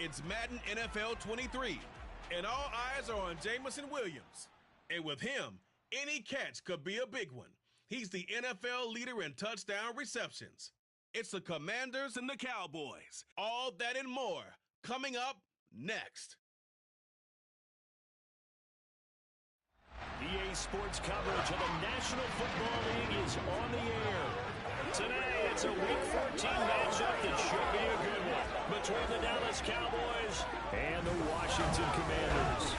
It's Madden NFL 23, and all eyes are on Jamison Williams. And with him, any catch could be a big one. He's the NFL leader in touchdown receptions. It's the Commanders and the Cowboys. All that and more coming up next. EA Sports coverage of the National Football League is on the air. Today, it's a Week 14 matchup that should be a good one between the Dallas Cowboys and the Washington Commanders.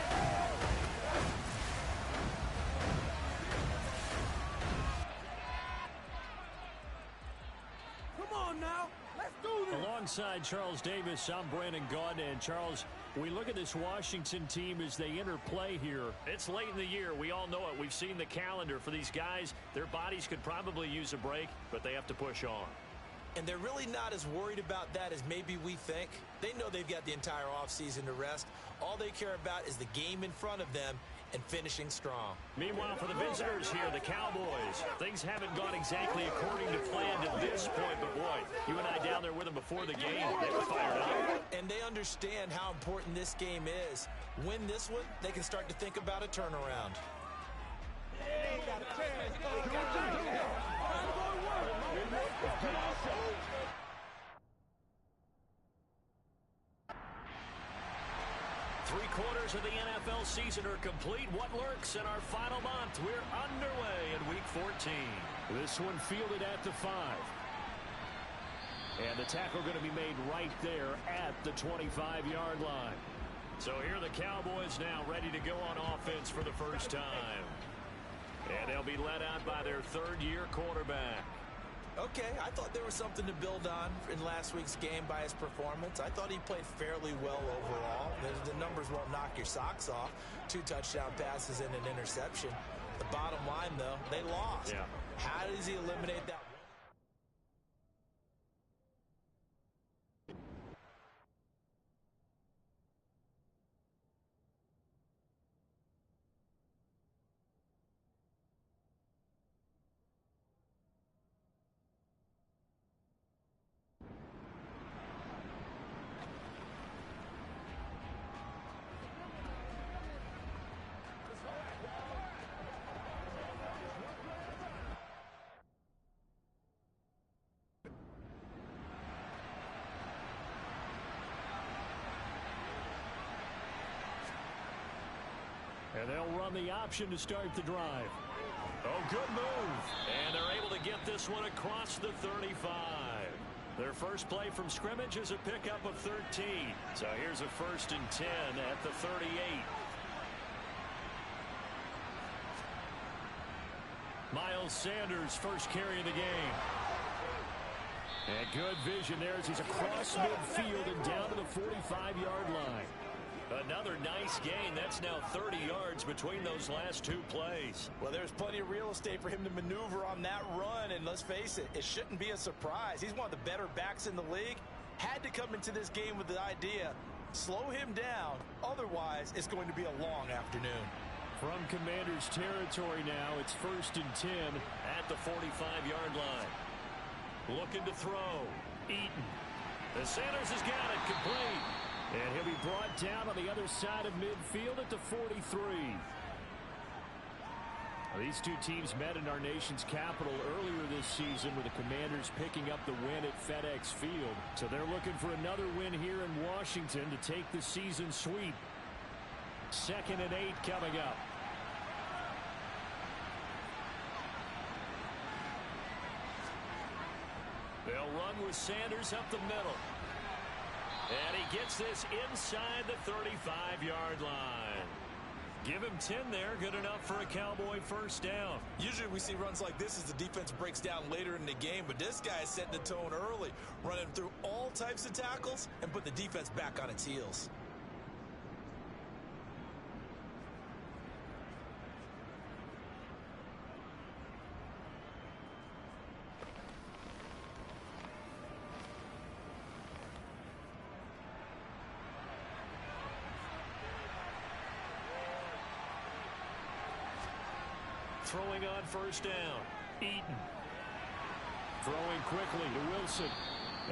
Come on now, let's do this. Alongside Charles Davis, I'm Brandon Gaudin. And Charles, we look at this Washington team as they enter play here. It's late in the year. We all know it. We've seen the calendar for these guys. Their bodies could probably use a break, but they have to push on. And they're really not as worried about that as maybe we think. They know they've got the entire offseason to rest. All they care about is the game in front of them and finishing strong. Meanwhile, for the visitors here, the Cowboys, things haven't gone exactly according to plan to this point. But, boy, you and I down there with them before the game, they were fired up. And they understand how important this game is. Win this one, they can start to think about a turnaround. Three-quarters of the NFL season are complete. What lurks in our final month? We're underway in Week 14. This one fielded at the 5. And the tackle going to be made right there at the 25-yard line. So here are the Cowboys now ready to go on offense for the first time. And they'll be led out by their third-year quarterback. Okay, I thought there was something to build on in last week's game by his performance. I thought he played fairly well overall. The numbers won't knock your socks off. 2 touchdown passes and an interception. The bottom line, though, they lost. Yeah. How does he eliminate that? And they'll run the option to start the drive. Oh, good move. And they're able to get this one across the 35. Their first play from scrimmage is a pickup of 13. So here's a 1st and 10 at the 38. Miles Sanders first carry of the game. And good vision there as he's across midfield and down to the 45-yard line. Another nice gain. That's now 30 yards between those last 2 plays. Well, there's plenty of real estate for him to maneuver on that run, and let's face it, it shouldn't be a surprise. He's one of the better backs in the league. Had to come into this game with the idea, slow him down, otherwise it's going to be a long afternoon. From Commanders territory now, it's 1st and 10 at the 45-yard line. Looking to throw. Eaton. The Sanders has got it complete. And he'll be brought down on the other side of midfield at the 43. These two teams met in our nation's capital earlier this season with the Commanders picking up the win at FedEx Field. So they're looking for another win here in Washington to take the season sweep. 2nd and 8 coming up. They'll run with Sanders up the middle. And he gets this inside the 35-yard line. Give him 10 there. Good enough for a Cowboy first down. Usually we see runs like this as the defense breaks down later in the game, but this guy is setting the tone early, running through all types of tackles and put the defense back on its heels. Throwing on first down. Eaton. Throwing quickly to Wilson.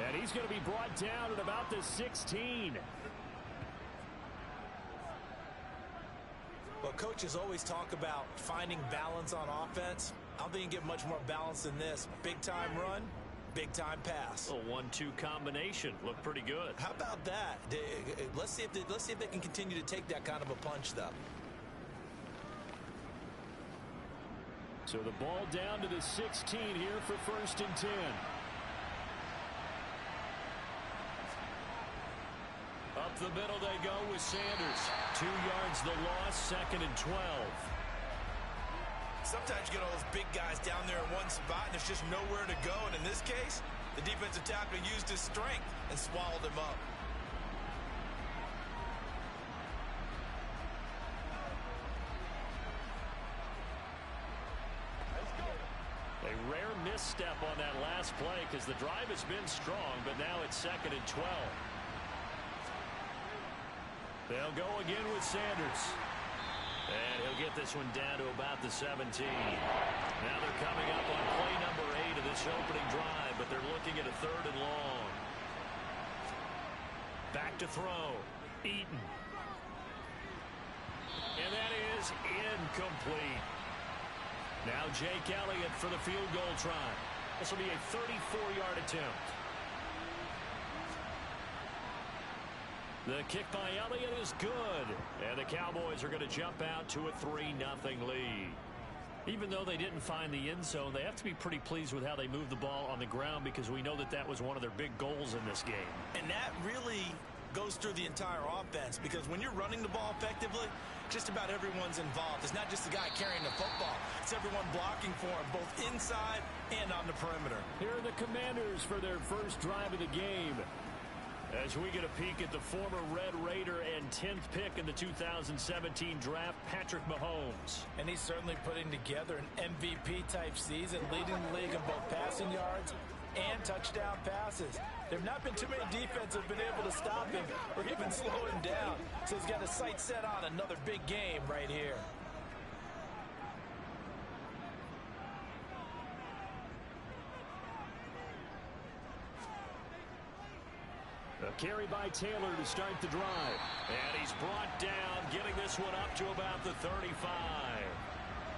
And he's going to be brought down at about the 16. Coaches always talk about finding balance on offense. I don't think you can get much more balance than this. Big-time run, big-time pass. A 1-2 combination. Looked pretty good. How about that? Let's see if they can continue to take that kind of a punch, though. So the ball down to the 16 here for 1st and 10. Up the middle they go with Sanders. 2 yards the loss, 2nd and 12. Sometimes you get all those big guys down there in one spot, and there's just nowhere to go. And in this case, the defensive tackle used his strength and swallowed him up. A rare misstep on that last play because the drive has been strong, but now it's 2nd and 12. They'll go again with Sanders. And he'll get this one down to about the 17. Now they're coming up on play number 8 of this opening drive, but they're looking at a 3rd and long. Back to throw. Eaton. And that is incomplete. Now Jake Elliott for the field goal try. This will be a 34-yard attempt. The kick by Elliott is good. And the Cowboys are going to jump out to a 3-0 lead. Even though they didn't find the end zone, they have to be pretty pleased with how they moved the ball on the ground because we know that that was one of their big goals in this game. And that really goes through the entire offense because when you're running the ball effectively, just about everyone's involved. It's not just the guy carrying the football. It's everyone blocking for him, both inside and on the perimeter. Here are the Commanders for their first drive of the game. As we get a peek at the former Red Raider and 10th pick in the 2017 draft, Patrick Mahomes. And he's certainly putting together an MVP-type season, leading the league in both passing yards and touchdown passes. There have not been too many defenses that have been able to stop him or even slow him down. So he's got his sights set on another big game right here. A carry by Taylor to start the drive. And he's brought down, getting this one up to about the 35.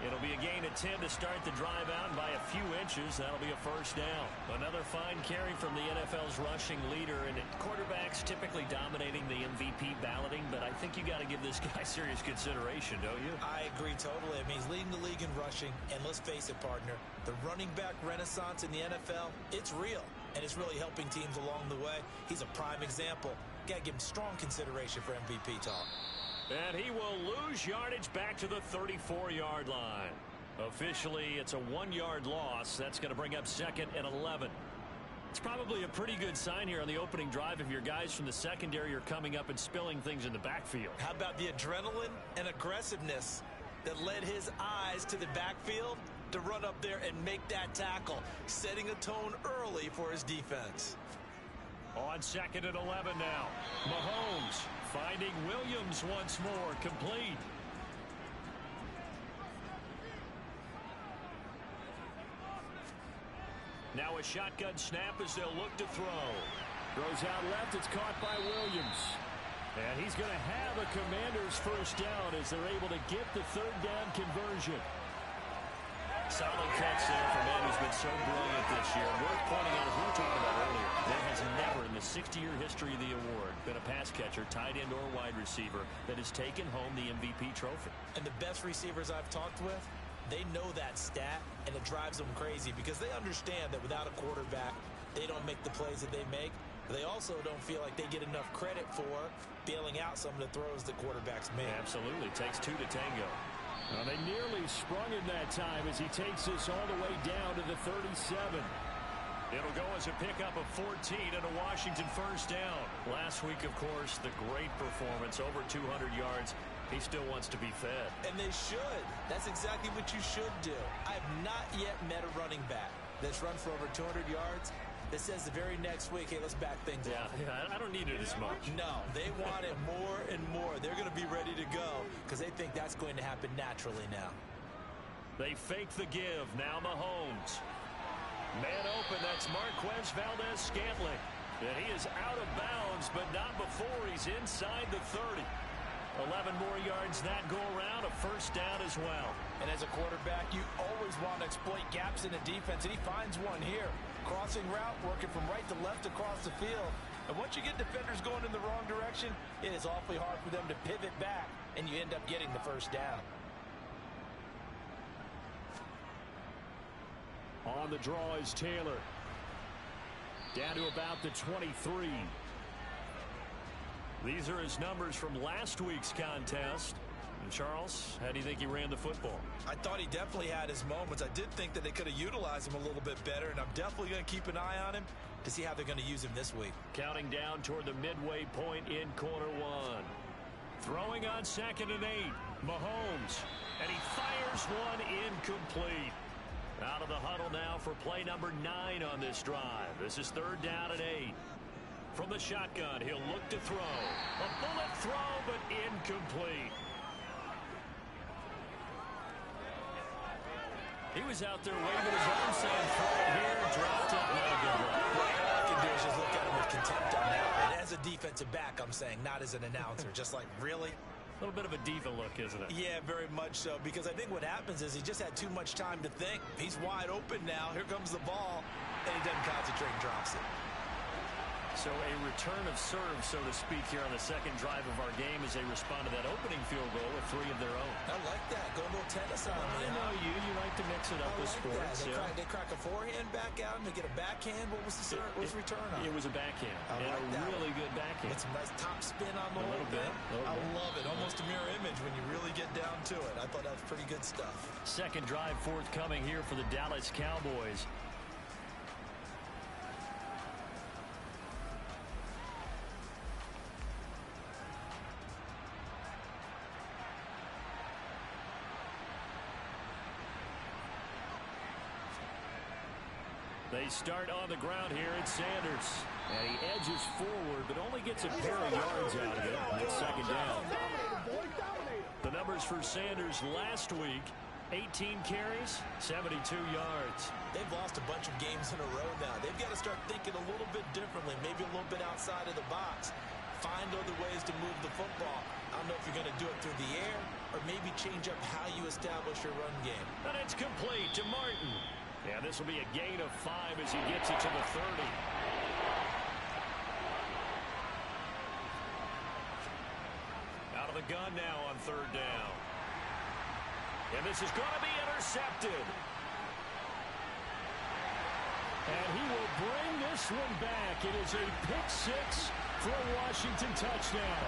It'll be a gain of 10 to start the drive out, and by a few inches, that'll be a first down. Another fine carry from the NFL's rushing leader, and quarterbacks typically dominating the MVP balloting, but I think you got to give this guy serious consideration, don't you? I agree totally. I mean, he's leading the league in rushing, and let's face it, partner, the running back renaissance in the NFL, it's real, and it's really helping teams along the way. He's a prime example. Got to give him strong consideration for MVP talk. And he will lose yardage back to the 34-yard line. Officially, it's a 1-yard loss. That's going to bring up 2nd and 11. It's probably a pretty good sign here on the opening drive if your guys from the secondary are coming up and spilling things in the backfield. How about the adrenaline and aggressiveness that led his eyes to the backfield to run up there and make that tackle, setting a tone early for his defense. On 2nd and 11 now. Mahomes finding Williams once more, complete. Now a shotgun snap as they'll look to throw. Throws out left, it's caught by Williams. And he's going to have a Commanders first down as they're able to get the 3rd down conversion. Solid catch there for a man who's been so brilliant this year. Worth pointing out, as we were talking about earlier, there has never in the 60-year history of the award been a pass catcher, tight end, or wide receiver that has taken home the MVP trophy. And the best receivers I've talked with, they know that stat, and it drives them crazy because they understand that without a quarterback, they don't make the plays that they make. But they also don't feel like they get enough credit for bailing out some of the throws that quarterbacks make. Absolutely. Takes 2 to tango. Well, they nearly sprung him that time as he takes this all the way down to the 37. It'll go as a pickup of 14 and a Washington first down. Last week, of course, the great performance, over 200 yards. He still wants to be fed. And they should. That's exactly what you should do. I have not yet met a running back that's run for over 200 yards that says the very next week, hey, let's back things up. Yeah, I don't need it as much. No, they want it more and more. They're going to be ready to go because they think that's going to happen naturally now. They fake the give. Now Mahomes. Man open, that's Marquez Valdez-Scantling. And he is out of bounds, but not before he's inside the 30. 11 more yards that go around, a first down as well. And as a quarterback, you always want to exploit gaps in the defense, and he finds one here. Crossing route, working from right to left across the field. And once you get defenders going in the wrong direction, it is awfully hard for them to pivot back, and you end up getting the first down. On the draw is Taylor. Down to about the 23. These are his numbers from last week's contest. And Charles, how do you think he ran the football? I thought he definitely had his moments. I did think that they could have utilized him a little bit better, and I'm definitely going to keep an eye on him to see how they're going to use him this week. Counting down toward the midway point in quarter one. Throwing on 2nd and 8. Mahomes. And he fires one incomplete. Out of the huddle now for play number 9 on this drive. This is 3rd down and 8. From the shotgun, he'll look to throw. A bullet throw, but incomplete. He was out there waving his arm saying, throw it here, dropped it, not a good one. Right, all I can do is just look at him with contempt on that one. As a defensive back, I'm saying, not as an announcer. Just like, really? A little bit of a diva look, isn't it? Yeah, very much so, because I think what happens is he just had too much time to think. He's wide open now. Here comes the ball, and he doesn't concentrate and drops it. So a return of serve, so to speak, here on the second drive of our game as they respond to that opening field goal with 3 of their own. I like that. Go a little tennis on me. I know you. You like to mix it up with sports. They crack a forehand back out and they get a backhand. What was the return on? It was a backhand. And a really good backhand. With some nice top spin on the whole thing. I love it. Almost a mirror image when you really get down to it. I thought that was pretty good stuff. Second drive forthcoming here for the Dallas Cowboys. They start on the ground here. It's Sanders. And he edges forward, but only gets a pair of yards out of it. It's 2nd down. The numbers for Sanders last week, 18 carries, 72 yards. They've lost a bunch of games in a row now. They've got to start thinking a little bit differently, maybe a little bit outside of the box. Find other ways to move the football. I don't know if you're going to do it through the air or maybe change up how you establish your run game. And it's complete to Martin. Yeah, this will be a gain of 5 as he gets it to the 30. Out of the gun now on 3rd down. And this is going to be intercepted. And he will bring this one back. It is a pick 6 for a Washington touchdown.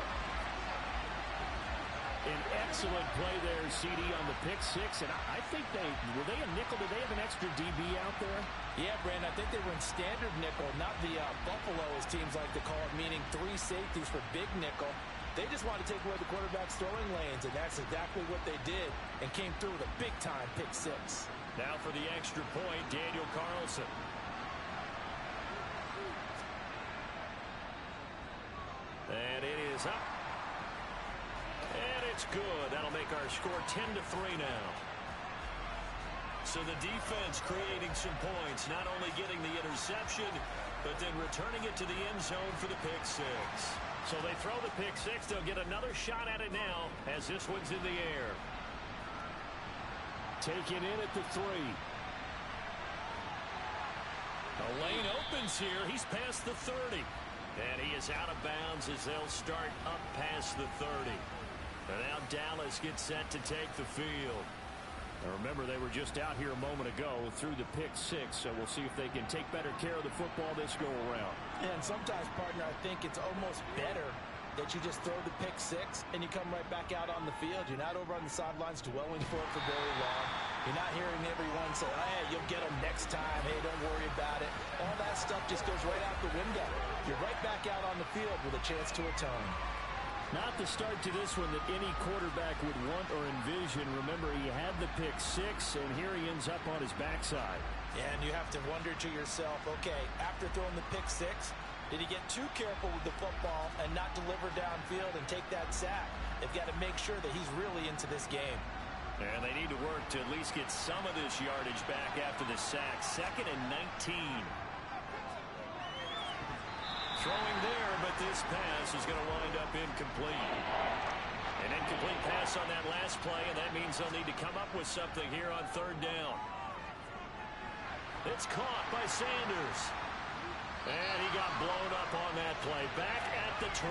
An excellent play there, CD, on the pick 6. And I think were they a nickel? Did they have an extra DB out there? Yeah, Brandon, I think they were in standard nickel, not the Buffalo, as teams like to call it, meaning 3 safeties for big nickel. They just wanted to take away the quarterback's throwing lanes, and that's exactly what they did, and came through with a big-time pick 6. Now for the extra point, Daniel Carlson. And it is up. And it's good. That'll make our score 10-3 now. So the defense creating some points, not only getting the interception, but then returning it to the end zone for the pick 6. So they throw the pick 6. They'll get another shot at it now as this one's in the air. Taken in at the 3. A lane opens here. He's past the 30. And he is out of bounds as they'll start up past the 30. And now Dallas gets set to take the field. Now remember, they were just out here a moment ago through the pick 6, so we'll see if they can take better care of the football this go around. And sometimes, partner, I think it's almost better that you just throw the pick 6 and you come right back out on the field. You're not over on the sidelines dwelling for it for very long. You're not hearing everyone say, oh, hey, you'll get them next time. Hey, don't worry about it. All that stuff just goes right out the window. You're right back out on the field with a chance to atone. Not the start to this one that any quarterback would want or envision. Remember, he had the pick 6, and here he ends up on his backside. And you have to wonder to yourself, okay, after throwing the pick 6, did he get too careful with the football and not deliver downfield and take that sack? They've got to make sure that he's really into this game. And they need to work to at least get some of this yardage back after the sack. 2nd and 19. Throwing there, but this pass is going to wind up incomplete. An incomplete pass on that last play, and that means they'll need to come up with something here on third down. It's caught by Sanders. And he got blown up on that play. Back at the 20.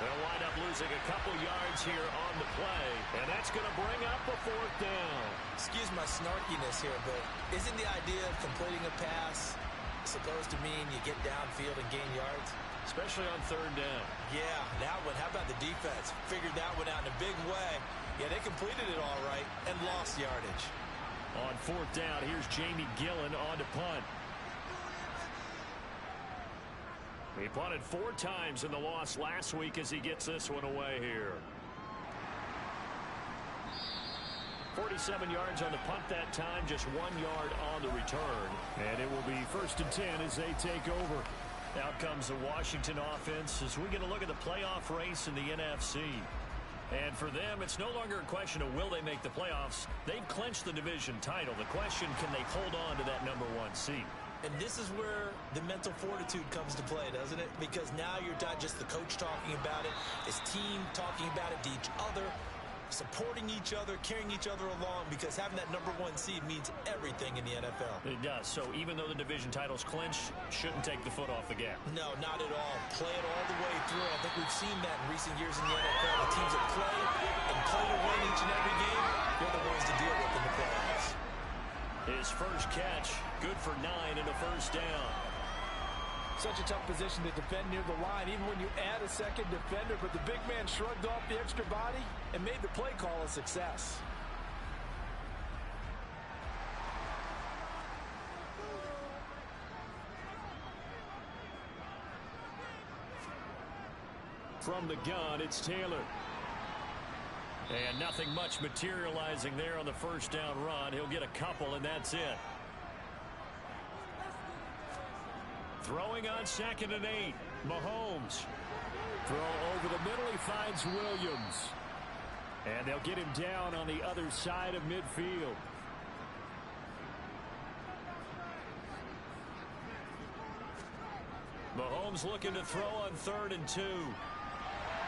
They'll wind up losing a couple yards here on the play, and that's going to bring up a fourth down. Excuse my snarkiness here, but isn't the idea of completing a pass supposed to mean you get downfield and gain yards? Especially on third down. Yeah, that one. How about the defense? Figured that one out in a big way. Yeah, they completed it all right and lost yardage. On fourth down, here's Jamie Gillen on to punt. He punted 4 times in the loss last week as he gets this one away here. 47 yards on the punt that time, just 1 yard on the return. And it will be 1st and 10 as they take over. Out comes the Washington offense as we get a look at the playoff race in the NFC. And for them, it's no longer a question of will they make the playoffs. They've clinched the division title. The question, can they hold on to that number 1 seed? And this is where the mental fortitude comes to play, doesn't it? Because now you're not just the coach talking about it, his team talking about it to each other, supporting each other, carrying each other along, because having that number 1 seed means everything in the NFL. It does. So even though the division title's clinched, shouldn't take the foot off the gas. No, not at all. Play it all the way through. I think we've seen that in recent years in the NFL. The teams that play to win each and every game, they're the ones to deal with in the playoffs. His first catch, good for 9 and a first down. Such a tough position to defend near the line, even when you add a second defender, but the big man shrugged off the extra body and made the play call a success. From the gun, it's Taylor. And nothing much materializing there on the first down run. He'll get a couple, and that's it. Throwing on 2nd and 8. Mahomes. Throw over the middle. He finds Williams. And they'll get him down on the other side of midfield. Mahomes looking to throw on 3rd and 2.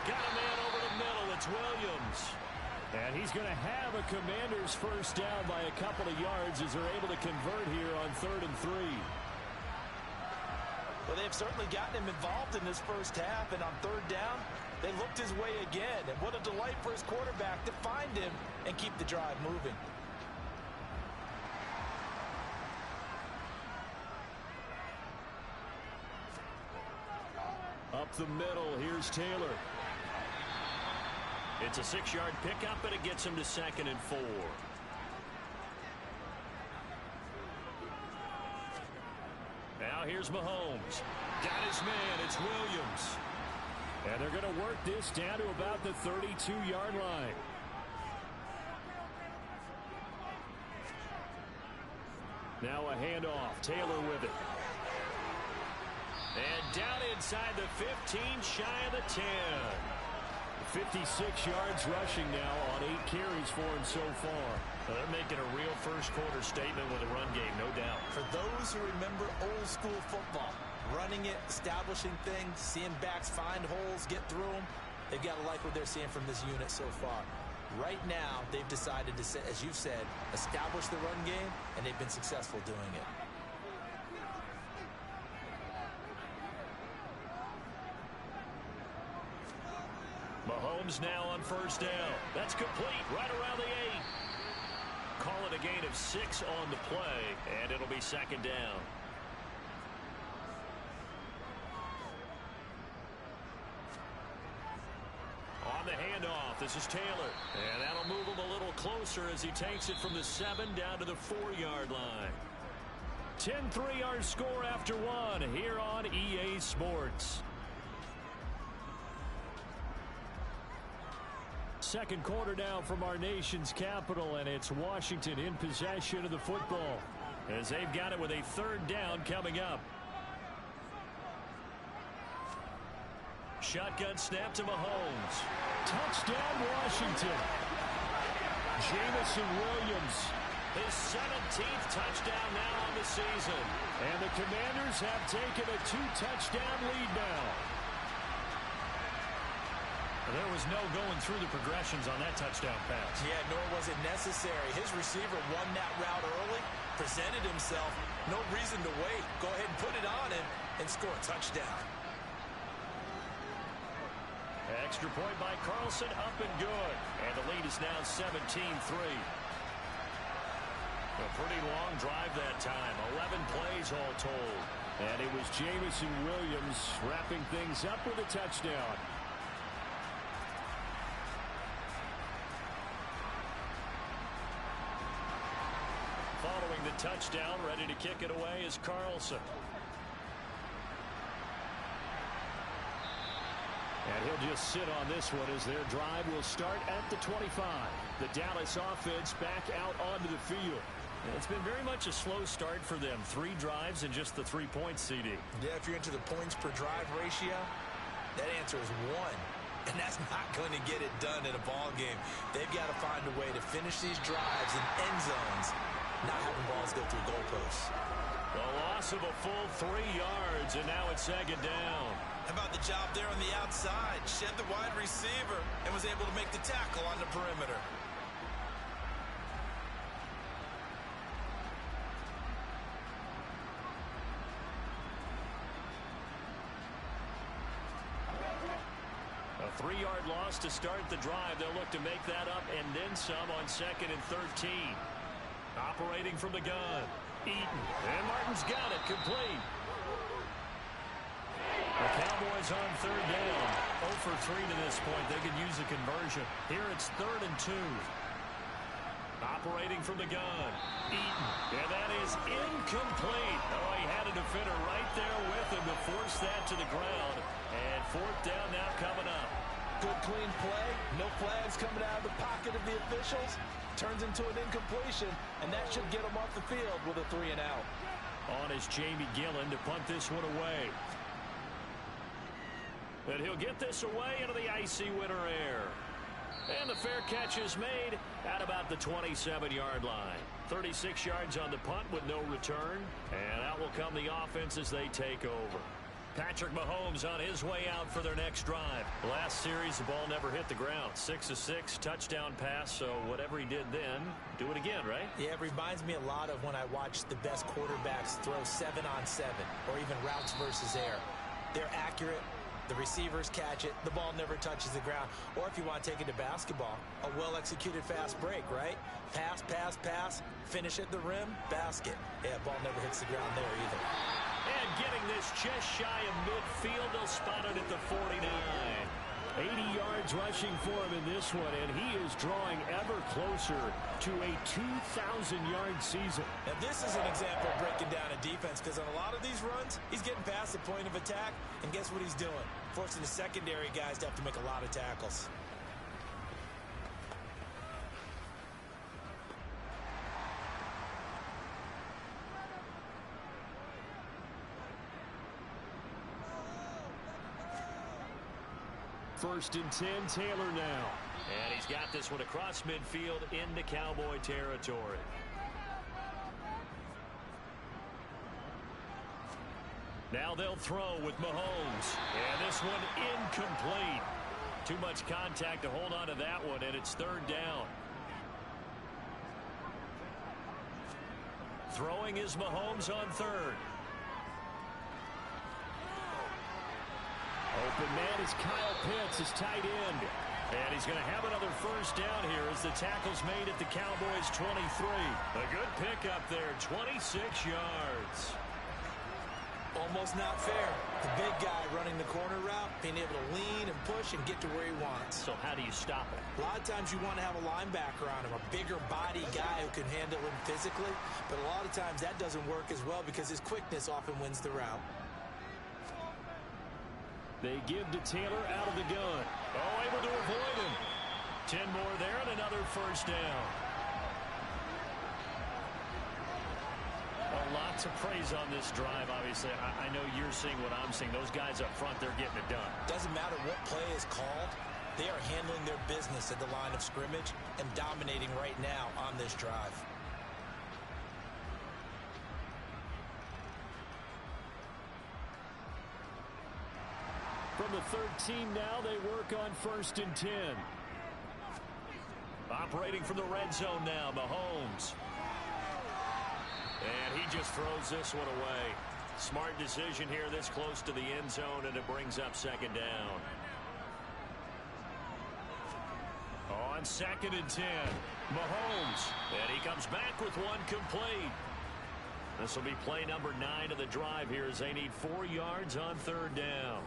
Got a man over the middle. It's Williams. And he's going to have a Commander's first down by a couple of yards as they're able to convert here on 3rd and 3. Well, they've certainly gotten him involved in this first half, and on 3rd down, they looked his way again. And what a delight for his quarterback to find him and keep the drive moving. Up the middle, here's Taylor. It's a 6-yard pickup, and it gets him to 2nd and 4. Now here's Mahomes. Got his man. It's Williams. And they're going to work this down to about the 32-yard line. Now a handoff. Taylor with it. And down inside the 15, shy of the 10. 56 yards rushing now on 8 carries for him so far. They're making a real first-quarter statement with a run game, no doubt. For those who remember old-school football, running it, establishing things, seeing backs find holes, get through them, they've got to like what they're seeing from this unit so far. Right now, they've decided to, as you've said, establish the run game, and they've been successful doing it. Mahomes now on first down. That's complete right around the 8. Call it a gain of 6 on the play, and it'll be 2nd down. On the handoff, this is Taylor. And that'll move him a little closer as he takes it from the 7 down to the 4-yard line. 10-3 our score after 1 here on EA Sports. Second quarter now from our nation's capital, and it's Washington in possession of the football as they've got it with a 3rd down coming up. Shotgun snap to Mahomes. Touchdown, Washington. Jamison Williams. His 17th touchdown now on the season. And the Commanders have taken a 2-touchdown lead now. There was no going through the progressions on that touchdown pass. Yeah, nor was it necessary. His receiver won that route early, presented himself. No reason to wait. Go ahead and put it on him and score a touchdown. Extra point by Carlson, up and good. And the lead is now 17-3. A pretty long drive that time. 11 plays all told. And it was Jameson Williams wrapping things up with a touchdown. Following the touchdown, ready to kick it away is Carlson. And he'll just sit on this one as their drive will start at the 25. The Dallas offense back out onto the field. It's been very much a slow start for them. 3 drives and just the 3 points, CD. Yeah, if you're into the points per drive ratio, that answer is 1. And that's not going to get it done in a ball game. They've got to find a way to finish these drives in end zones, not having balls go through goalposts. The loss of a full 3 yards, and now it's second down. How about the job there on the outside? Shed the wide receiver and was able to make the tackle on the perimeter. A 3-yard loss to start the drive. They'll look to make that up and then some on 2nd and 13. Operating from the gun. Eaton. And Martin's got it. Complete. The Cowboys on 3rd down. 0 for 3 to this point. They could use a conversion. Here it's 3rd and 2. Operating from the gun. Eaton. And that is incomplete. Oh, he had a defender right there with him to force that to the ground. And 4th down now coming up. Good clean play. No flags coming out of the pocket of the officials. Turns into an incompletion, and that should get him off the field with a 3 and out. On is Jamie Gillen to punt this one away. And he'll get this away into the icy winter air. And the fair catch is made at about the 27-yard line. 36 yards on the punt with no return. And out will come the offense as they take over. Patrick Mahomes on his way out for their next drive. Last series, the ball never hit the ground. 6 of 6, touchdown pass. So whatever he did then, do it again, right? Yeah, it reminds me a lot of when I watched the best quarterbacks throw 7-on-7 or even routes versus air. They're accurate. The receivers catch it. The ball never touches the ground. Or if you want to take it to basketball, a well-executed fast break, right? Pass, pass, pass, finish at the rim, basket. Yeah, ball never hits the ground there either. And getting this just shy of midfield, they'll spot it at the 49. 80 yards rushing for him in this one, and he is drawing ever closer to a 2,000-yard season. Now, this is an example of breaking down a defense, because on a lot of these runs, he's getting past the point of attack, and guess what he's doing? Forcing the secondary guys to have to make a lot of tackles. First and 10, Taylor now. And he's got this one across midfield into Cowboy territory. Now they'll throw with Mahomes. And this one incomplete. Too much contact to hold on to that one, and it's 3rd down. Throwing is Mahomes on 3rd. Open man is Kyle Pitts, his tight end. And he's going to have another first down here as the tackle's made at the Cowboys' 23. A good pickup there, 26 yards. Almost not fair. The big guy running the corner route, being able to lean and push and get to where he wants. So how do you stop it? A lot of times you want to have a linebacker on him, a bigger body guy who can handle him physically. But a lot of times that doesn't work as well because his quickness often wins the route. They give to Taylor out of the gun. Oh, able to avoid him. 10 more there and another first down. Lots of praise on this drive, obviously. I know you're seeing what I'm seeing. Those guys up front, they're getting it done. Doesn't matter what play is called. They are handling their business at the line of scrimmage and dominating right now on this drive. From from the 13 now. They work on 1st and 10. Operating from the red zone now, Mahomes. And he just throws this one away. Smart decision here this close to the end zone, and it brings up 2nd down. On 2nd and 10, Mahomes. And he comes back with one complete. This will be play number 9 of the drive here as they need 4 yards on 3rd down.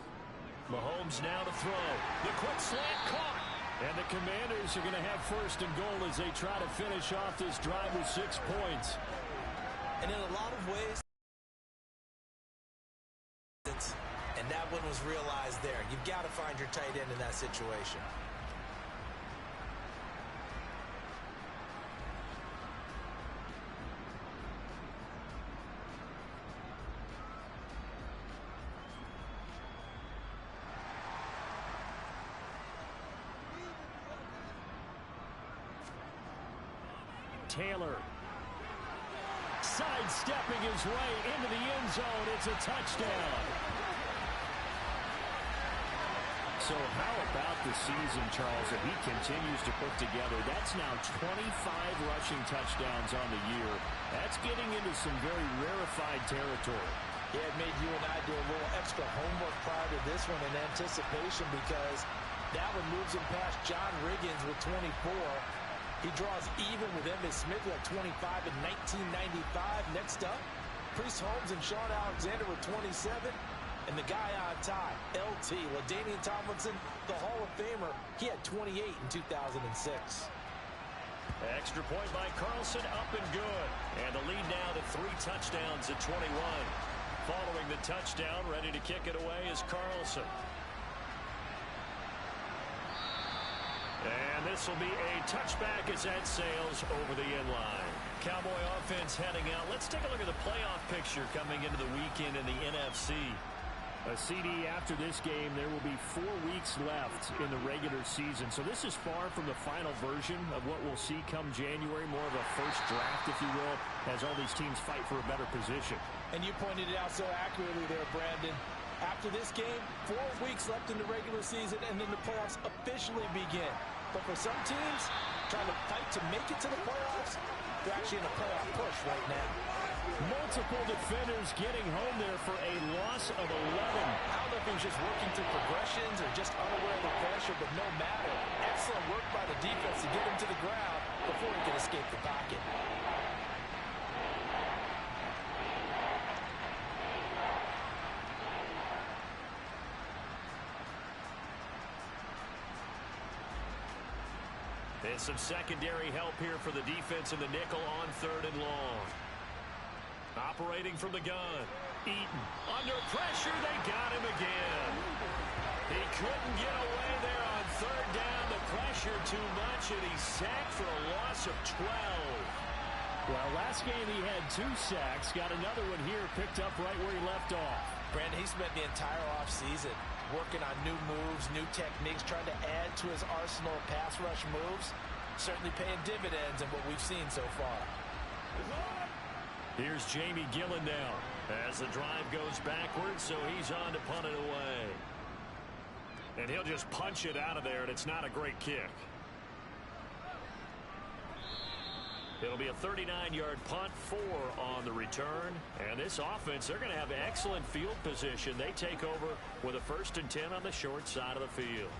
Mahomes now to throw. The quick slant caught. And the Commanders are going to have 1st and goal as they try to finish off this drive with 6 points. And in a lot of ways, and that one was realized there. You've got to find your tight end in that situation. Taylor sidestepping his way into the end zone. It's a touchdown. So how about the season, Charles, that he continues to put together? That's now 25 rushing touchdowns on the year. That's getting into some very rarefied territory. Yeah, it made you and I do a little extra homework prior to this one in anticipation, because that one moves him past John Riggins with 24. He draws even with Emmitt Smith at 25 in 1995. Next up, Priest Holmes and Sean Alexander with 27. And the guy on top, LT, LaDainian Tomlinson, the Hall of Famer, he had 28 in 2006. Extra point by Carlson, up and good. And the lead now to 3 touchdowns at 21. Following the touchdown, ready to kick it away is Carlson. And this will be a touchback as that sails over the end line. Cowboy offense heading out. Let's take a look at the playoff picture coming into the weekend in the NFC. A CD after this game, there will be 4 weeks left in the regular season. So this is far from the final version of what we'll see come January, more of a first draft, if you will, as all these teams fight for a better position. And you pointed it out so accurately there, Brandon. After this game, 4 weeks left in the regular season, and then the playoffs officially begin. But for some teams, trying to fight to make it to the playoffs, they're actually in a playoff push right now. Multiple defenders getting home there for a loss of 11. I don't know if he was just working through progressions or just unaware of the pressure, but no matter. Excellent work by the defense to get him to the ground before he could escape the pocket. And some secondary help here for the defense in the nickel on 3rd and long. Operating from the gun. Eaton under pressure. They got him again. He couldn't get away there on 3rd down. The pressure too much, and he's sacked for a loss of 12. Well, last game he had 2 sacks. Got another one here picked up right where he left off. Brandon, he spent the entire offseason working on new moves, new techniques, trying to add to his arsenal of pass rush moves. Certainly paying dividends in what we've seen so far. Here's Jamie Gillen now as the drive goes backwards, so he's on to punt it away. And he'll just punch it out of there, and it's not a great kick. It'll be a 39-yard punt, 4 on the return. And this offense, they're going to have excellent field position. They take over with a 1st and 10 on the short side of the field.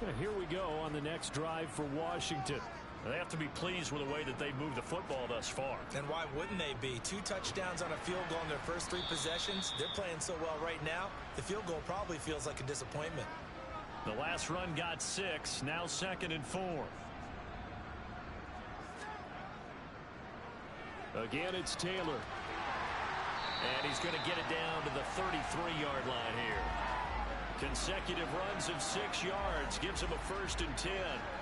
And here we go on the next drive for Washington. They have to be pleased with the way that they moved the football thus far. And why wouldn't they be? 2 touchdowns on a field goal in their first 3 possessions. They're playing so well right now, the field goal probably feels like a disappointment. The last run got 6, now 2nd and 4. Again, it's Taylor. And he's going to get it down to the 33-yard line here. Consecutive runs of 6 yards gives him a 1st and 10.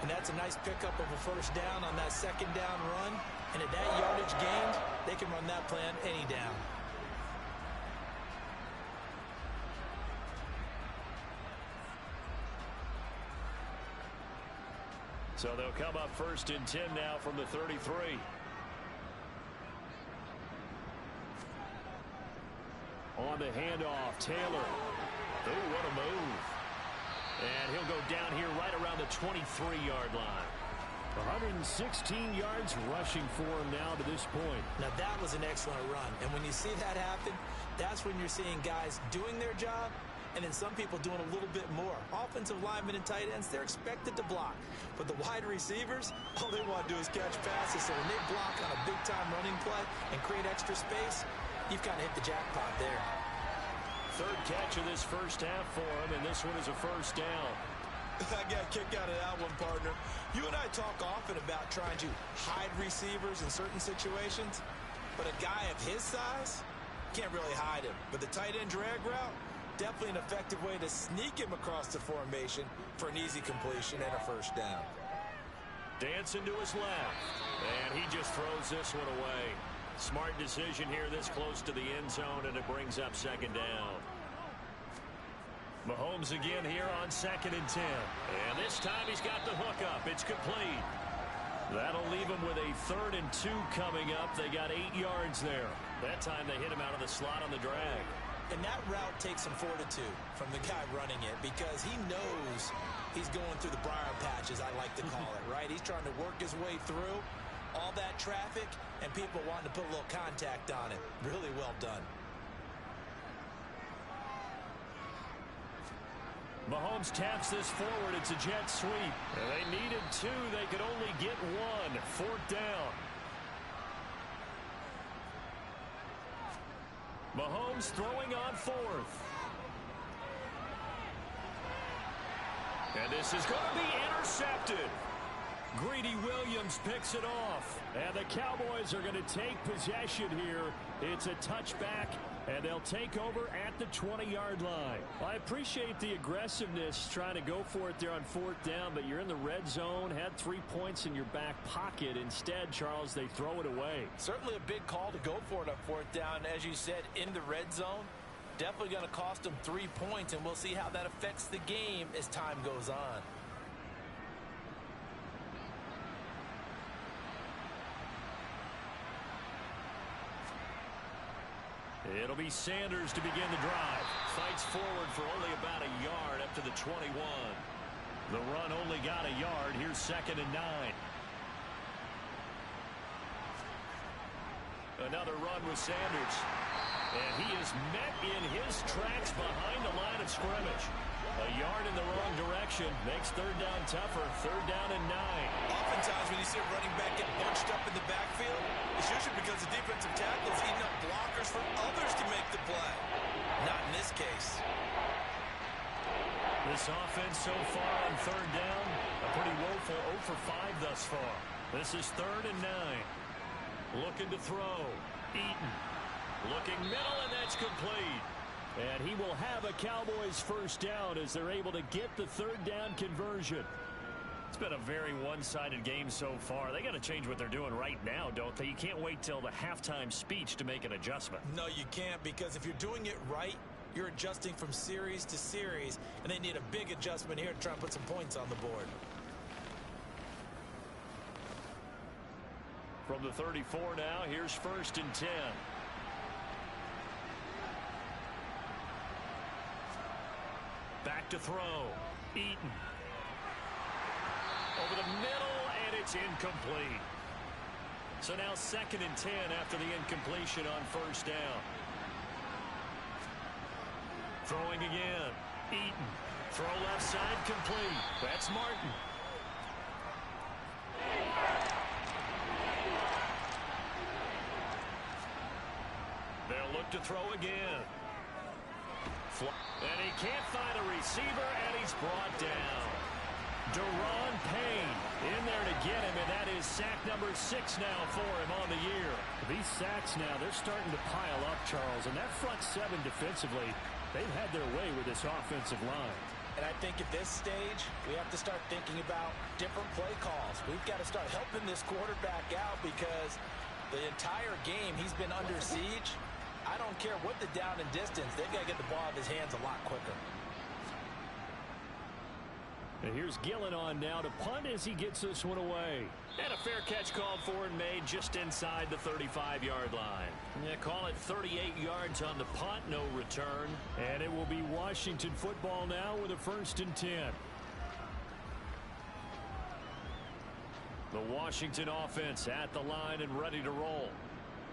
And that's a nice pickup of a 1st down on that 2nd down run. And at that yardage gained, they can run that plan any down. So they'll come up 1st and 10 now from the 33. On the handoff, Taylor. Oh, what a move. And he'll go down here right around the 23-yard line. 116 yards rushing for him now to this point. Now, that was an excellent run. And when you see that happen, that's when you're seeing guys doing their job and then some people doing a little bit more. Offensive linemen and tight ends, they're expected to block. But the wide receivers, all they want to do is catch passes. So when they block on a big-time running play and create extra space, you've kind of hit the jackpot there. Third catch of this first half for him, and this one is a first down. I got a kick out of that one, partner. You and I talk often about trying to hide receivers in certain situations, but a guy of his size can't really hide him. But the tight end drag route, definitely an effective way to sneak him across the formation for an easy completion and a first down. Dancing to his left, and he just throws this one away. Smart decision here this close to the end zone, and it brings up second down. Mahomes again here on 2nd and 10. And this time he's got the hook up. It's complete. That'll leave him with a 3rd and 2 coming up. They got 8 yards there. That time they hit him out of the slot on the drag. And that route takes some fortitude from the guy running it because he knows he's going through the briar patches, I like to call it, right? He's trying to work his way through all that traffic and people wanting to put a little contact on it. Really well done. Mahomes taps this forward. It's a jet sweep. And they needed 2. They could only get 1. 4th down. Mahomes throwing on 4th. And this is going to be intercepted. Greedy Williams picks it off. And the Cowboys are going to take possession here. It's a touchback, and they'll take over at the 20-yard line. I appreciate the aggressiveness trying to go for it there on 4th down, but you're in the red zone, had 3 points in your back pocket. Instead, Charles, they throw it away. Certainly a big call to go for it on 4th down. As you said, in the red zone, definitely going to cost them 3 points, and we'll see how that affects the game as time goes on. It'll be Sanders to begin the drive. Fights forward for only about a yard up to the 21. The run only got a yard. Here's 2nd and 9. Another run with Sanders. And he is met in his tracks behind the line of scrimmage. A yard in the wrong direction makes 3rd down tougher. 3rd down and 9. Oftentimes when you see a running back get bunched up in the backfield, it's usually because the defensive tackle is eating up blockers for others to make the play. Not in this case. This offense so far on 3rd down, a pretty woeful 0 for 5 thus far. This is 3rd and 9. Looking to throw. Eaton. Looking middle, and that's complete. And he will have a Cowboys first down as they're able to get the 3rd down conversion. It's been a very one-sided game so far. They got to change what they're doing right now, don't they? You can't wait till the halftime speech to make an adjustment. No, you can't, because if you're doing it right, you're adjusting from series to series, and they need a big adjustment here to try and put some points on the board. From the 34 now, here's 1st and 10. Back to throw. Eaton. Over the middle, and it's incomplete. So now 2nd and 10 after the incompletion on 1st down. Throwing again. Eaton. Throw left side complete. That's Martin. They'll look to throw again. And he can't find a receiver, and he's brought down. Deron Payne in there to get him, and that is sack number 6 now for him on the year. These sacks now, they're starting to pile up, Charles, and that front 7 defensively, they've had their way with this offensive line. And I think at this stage, we have to start thinking about different play calls. We've got to start helping this quarterback out because the entire game he's been under siege. I don't care what the down and distance, they've got to get the ball out of his hands a lot quicker. And here's Gillen on now to punt as he gets this one away. And a fair catch called for and made just inside the 35-yard line. Yeah, call it 38 yards on the punt, no return. And it will be Washington football now with a 1st and 10. The Washington offense at the line and ready to roll.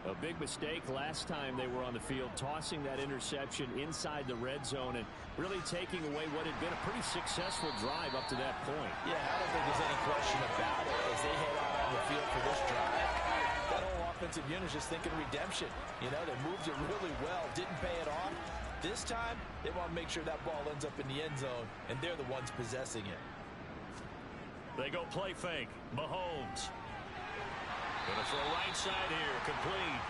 A big mistake last time they were on the field, tossing that interception inside the red zone and really taking away what had been a pretty successful drive up to that point. Yeah, I don't think there's any question about it. As they head out on the field for this drive, that whole offensive unit is just thinking redemption. You know, they moved it really well, didn't pay it off. This time, they want to make sure that ball ends up in the end zone, and they're the ones possessing it. They go play fake. Mahomes. Gonna throw right side here, complete.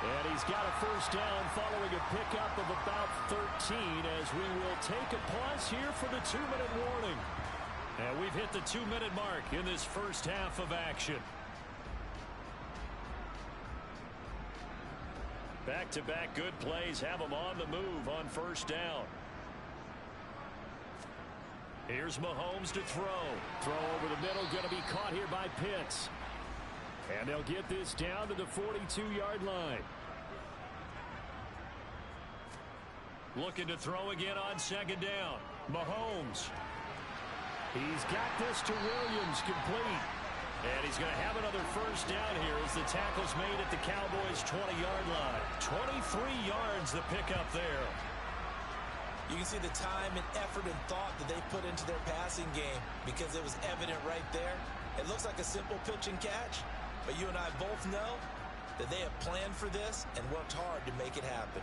And he's got a 1st down following a pickup of about 13 as we will take a pause here for the 2-minute warning. And we've hit the 2-minute mark in this first half of action. Back-to-back good plays have them on the move on 1st down. Here's Mahomes to throw. Throw over the middle, going to be caught here by Pitts. And they'll get this down to the 42-yard line. Looking to throw again on 2nd down. Mahomes. He's got this to Williams, complete. And he's going to have another 1st down here as the tackle's made at the Cowboys' 20-yard line. 23 yards the pickup there. You can see the time and effort and thought that they put into their passing game because it was evident right there. It looks like a simple pitch and catch, but you and I both know that they have planned for this and worked hard to make it happen.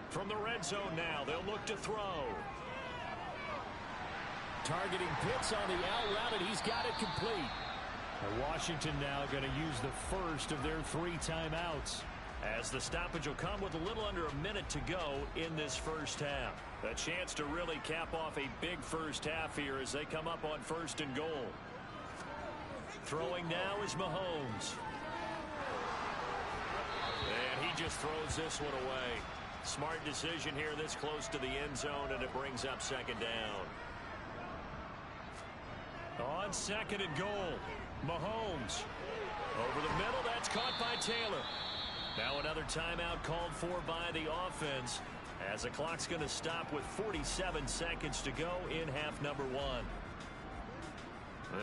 From the red zone now, they'll look to throw. Targeting Pitts on the out route, and he's got it complete. And Washington now going to use the first of their 3 timeouts. As the stoppage will come with a little under a minute to go in this first half. A chance to really cap off a big first half here as they come up on 1st and goal. Throwing now is Mahomes. And he just throws this one away. Smart decision here this close to the end zone, and it brings up 2nd down. On 2nd and goal, Mahomes. Over the middle, that's caught by Taylor. Now another timeout called for by the offense as the clock's going to stop with 47 seconds to go in half number 1.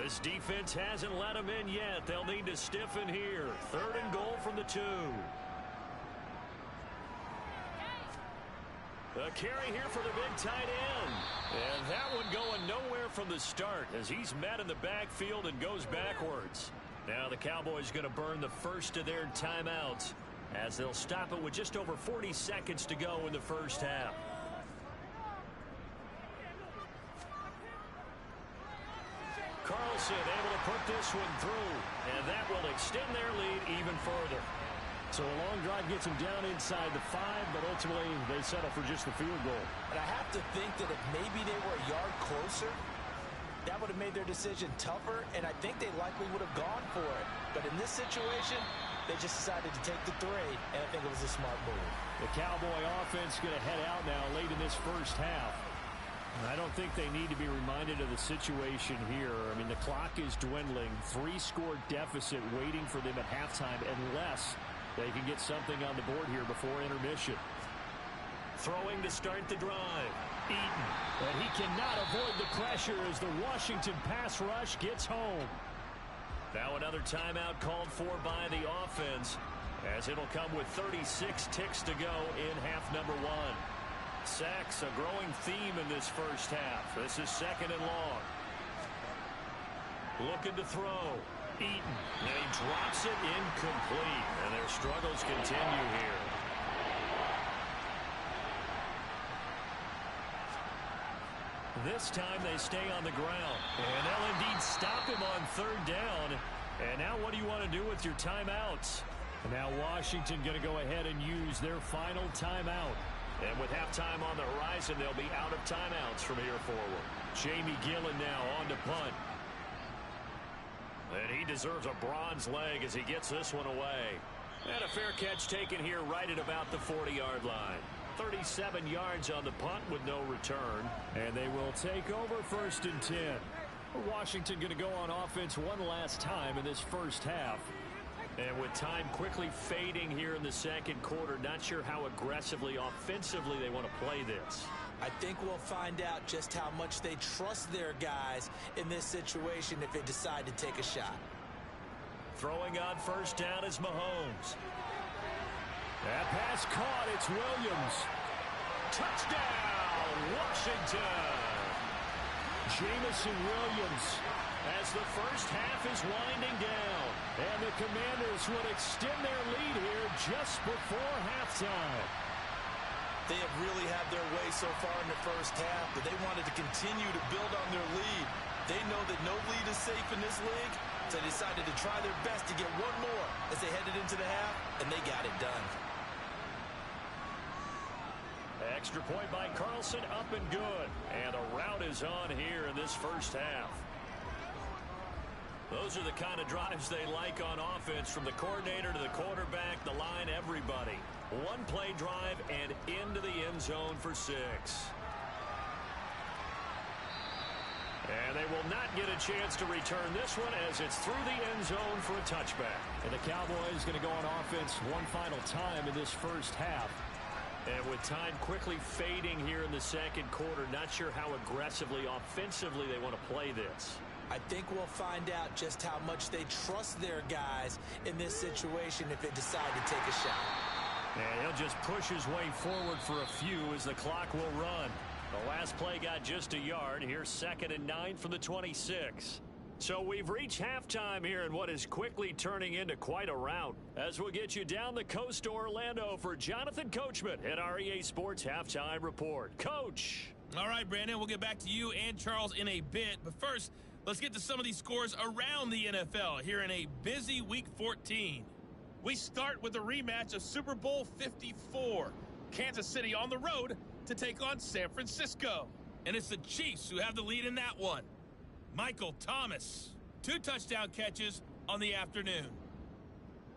This defense hasn't let them in yet. They'll need to stiffen here. 3rd and goal from the 2. A carry here for the big tight end. And that one going nowhere from the start as he's met in the backfield and goes backwards. Now the Cowboys going to burn the first of their timeouts as they'll stop it with just over 40 seconds to go in the first half. Carlson able to put this one through, and that will extend their lead even further. So a long drive gets them down inside the 5, but ultimately they settle for just the field goal. And I have to think that if maybe they were a yard closer, that would have made their decision tougher, and I think they likely would have gone for it. But in this situation, they just decided to take the 3, and I think it was a smart move. The Cowboy offense going to head out now late in this first half. I don't think they need to be reminded of the situation here. I mean, the clock is dwindling. 3-score deficit waiting for them at halftime unless they can get something on the board here before intermission. Throwing to start the drive. Eaton. And he cannot avoid the pressure as the Washington pass rush gets home. Now another timeout called for by the offense as it'll come with 36 ticks to go in half number 1. Sacks, a growing theme in this first half. This is 2nd and long. Looking to throw. Eaton. And he drops it incomplete. And their struggles continue here. This time they stay on the ground. And they'll indeed stop him on 3rd down. And now what do you want to do with your timeouts? And now Washington going to go ahead and use their final timeout. And with halftime on the horizon, they'll be out of timeouts from here forward. Jamie Gillen now on to punt. And he deserves a bronze leg as he gets this one away. And a fair catch taken here right at about the 40-yard line. 37 yards on the punt with no return. And they will take over 1st and 10. Washington going to go on offense one last time in this first half. And with time quickly fading here in the second quarter, not sure how aggressively, offensively they want to play this. I think we'll find out just how much they trust their guys in this situation if they decide to take a shot. Throwing on 1st down is Mahomes. That pass caught. It's Williams. Touchdown, Washington. Jamison Williams. As the first half is winding down. And the Commanders would extend their lead here just before halftime. They have really had their way so far in the first half, but they wanted to continue to build on their lead. They know that no lead is safe in this league, so they decided to try their best to get one more as they headed into the half, and they got it done. Extra point by Carlson, up and good. And a rout is on here in this first half. Those are the kind of drives they like on offense, from the coordinator to the quarterback, the line, everybody. One play drive and into the end zone for 6. And they will not get a chance to return this one as it's through the end zone for a touchback. And the Cowboys going to go on offense one final time in this first half. And with time quickly fading here in the second quarter, not sure how aggressively, offensively they want to play this. I think we'll find out just how much they trust their guys in this situation if they decide to take a shot. And he'll just push his way forward for a few as the clock will run. The last play got just a yard. Here's 2nd and 9 from the 26. So we've reached halftime here in what is quickly turning into quite a rout. As we'll get you down the coast to Orlando for Jonathan Coachman at our EA Sports Halftime Report. Coach. All right, Brandon, we'll get back to you and Charles in a bit. But first, let's get to some of these scores around the NFL here in a busy Week 14. We start with the rematch of Super Bowl 54. Kansas City on the road to take on San Francisco. And it's the Chiefs who have the lead in that one. Michael Thomas, 2 touchdown catches on the afternoon.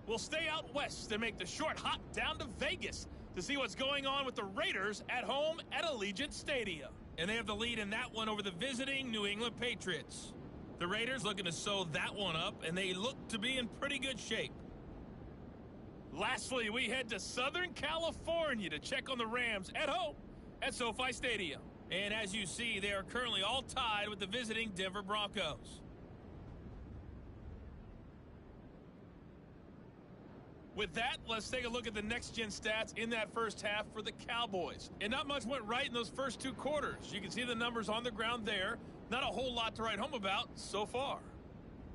We'll stay out west and make the short hop down to Vegas to see what's going on with the Raiders at home at Allegiant Stadium. And they have the lead in that one over the visiting New England Patriots. The Raiders looking to sew that one up, and they look to be in pretty good shape. Lastly, we head to Southern California to check on the Rams at home at SoFi Stadium. And as you see, they are currently all tied with the visiting Denver Broncos. With that, let's take a look at the next-gen stats in that first half for the Cowboys. And not much went right in those first 2 quarters. You can see the numbers on the ground there. Not a whole lot to write home about so far.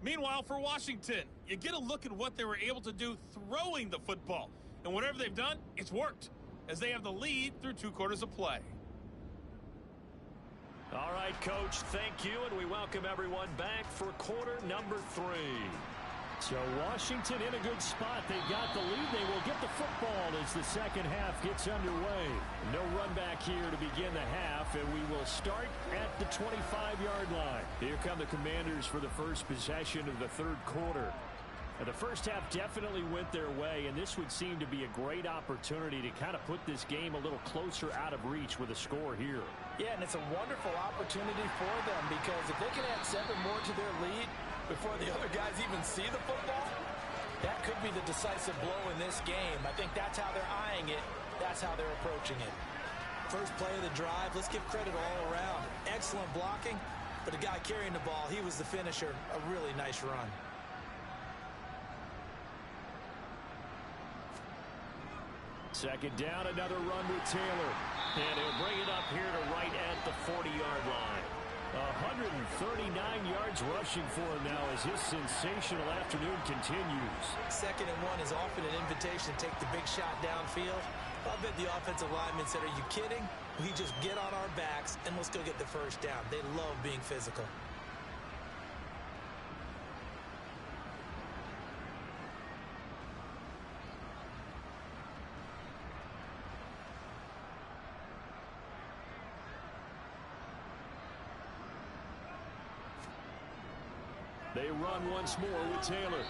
Meanwhile, for Washington, you get a look at what they were able to do throwing the football. And whatever they've done, it's worked, as they have the lead through 2 quarters of play. All right, Coach, thank you, and we welcome everyone back for quarter number 3. So Washington in a good spot. They've got the lead. They will get the football as the second half gets underway. No run back here to begin the half, and we will start at the 25-yard line. Here come the Commanders for the first possession of the third quarter. And the first half definitely went their way, and this would seem to be a great opportunity to kind of put this game a little closer out of reach with a score here. Yeah, and it's a wonderful opportunity for them, because if they can add 7 more to their lead before the other guys even see the football, that could be the decisive blow in this game. I think that's how they're eyeing it. That's how they're approaching it. First play of the drive, let's give credit all around. Excellent blocking, but the guy carrying the ball, he was the finisher. A really nice run. Second down, another run with Taylor. And he'll bring it up here to right at the 40-yard line. 139 yards rushing for him now as his sensational afternoon continues. 2nd and 1 is often an invitation to take the big shot downfield. I bet the offensive lineman said, "Are you kidding? We just get on our backs and let's go get the first down." They love being physical. They run once more with Taylor.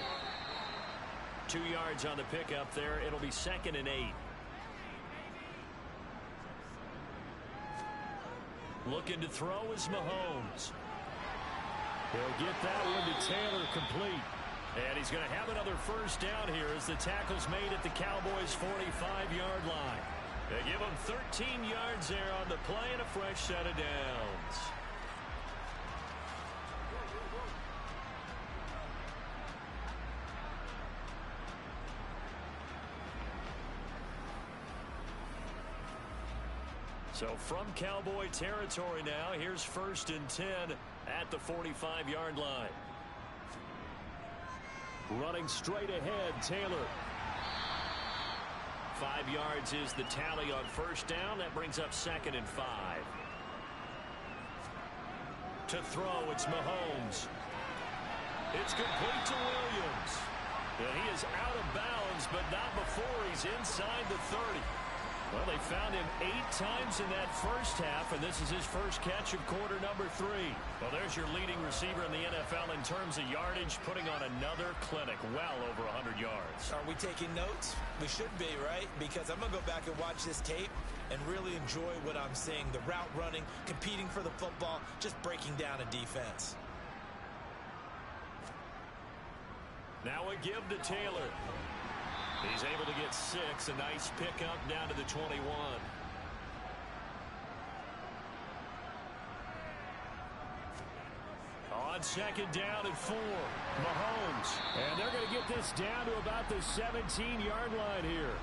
2 yards on the pickup there. It'll be 2nd and 8. Looking to throw is Mahomes. He'll get that one to Taylor complete. And he's going to have another first down here as the tackle's made at the Cowboys' 45-yard line. They give him 13 yards there on the play and a fresh set of downs. So from Cowboy territory now, here's 1st and 10 at the 45-yard line. Running straight ahead, Taylor. 5 yards is the tally on first down. That brings up 2nd and 5. To throw, it's Mahomes. It's complete to Williams. And he is out of bounds, but not before he's inside the 30. Well, they found him 8 times in that first half, and this is his first catch of quarter number 3. Well, there's your leading receiver in the NFL in terms of yardage, putting on another clinic, well over 100 yards. Are we taking notes? We should be, right? Because I'm going to go back and watch this tape and really enjoy what I'm seeing. The route running, competing for the football, just breaking down a defense. Now a give to Taylor. He's able to get 6. A nice pickup down to the 21. On 2nd down and 4. Mahomes. And they're going to get this down to about the 17-yard line here.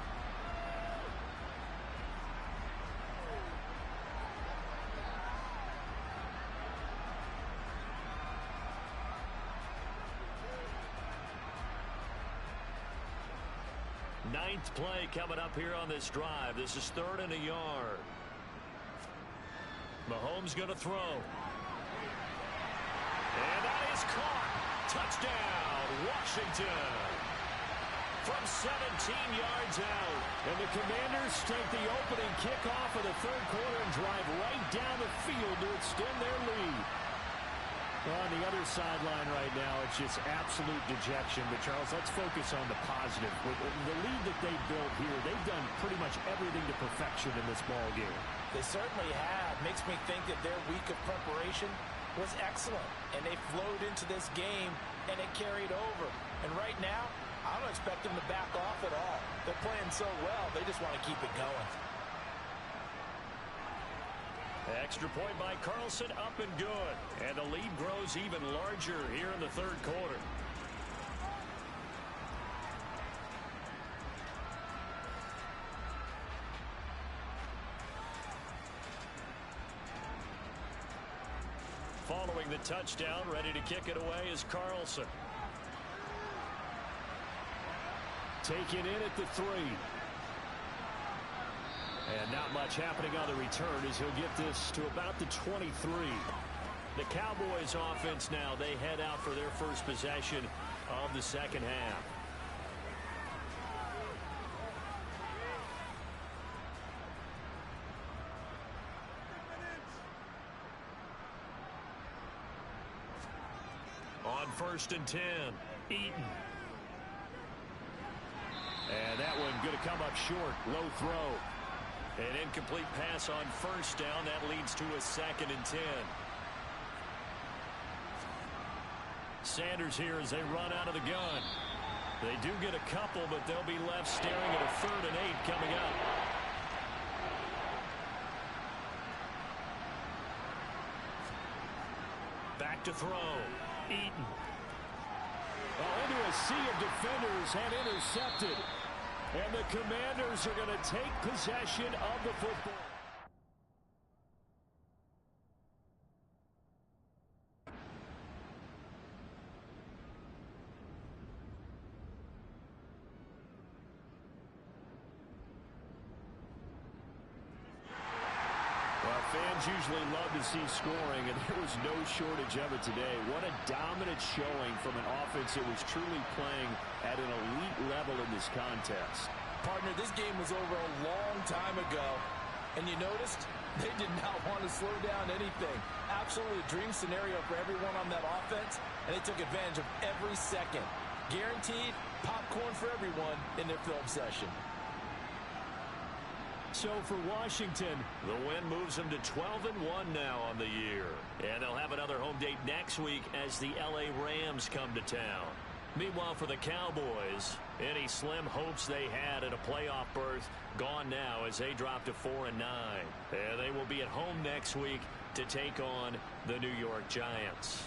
Ninth play coming up here on this drive. This is 3rd and a yard. Mahomes going to throw. And that is caught. Touchdown, Washington. From 17 yards out. And the Commanders take the opening kickoff of the 3rd quarter and drive right down the field to extend their lead. Well, on the other sideline right now, it's just absolute dejection. But, Charles, let's focus on the positive. With the lead that they built here, they've done pretty much everything to perfection in this ball game. They certainly have. Makes me think that their week of preparation was excellent. And they flowed into this game, and it carried over. And right now, I don't expect them to back off at all. They're playing so well, they just want to keep it going. Extra point by Carlson, up and good. And the lead grows even larger here in the 3rd quarter. Following the touchdown, ready to kick it away is Carlson. Taken in at the 3. And not much happening on the return as he'll get this to about the 23. The Cowboys offense now, they head out for their first possession of the 2nd half. On 1st and 10, Eaton. And that one going to come up short, low throw. An incomplete pass on 1st down. That leads to a 2nd and 10. Sanders here as they run out of the gun. They do get a couple, but they'll be left staring at a 3rd and 8 coming up. Back to throw. Eaton. Well, into a sea of defenders and intercepted. And the Commanders are going to take possession of the football. Fans usually love to see scoring, and there was no shortage of it today. What a dominant showing from an offense that was truly playing at an elite level in this contest. Partner, this game was over a long time ago, and you noticed they did not want to slow down anything. Absolutely a dream scenario for everyone on that offense, and they took advantage of every second. Guaranteed popcorn for everyone in their film session. So for Washington, the win moves them to 12-1 now on the year. And they'll have another home date next week as the LA Rams come to town. Meanwhile, for the Cowboys, any slim hopes they had at a playoff berth gone now as they drop to 4-9. And they will be at home next week to take on the New York Giants.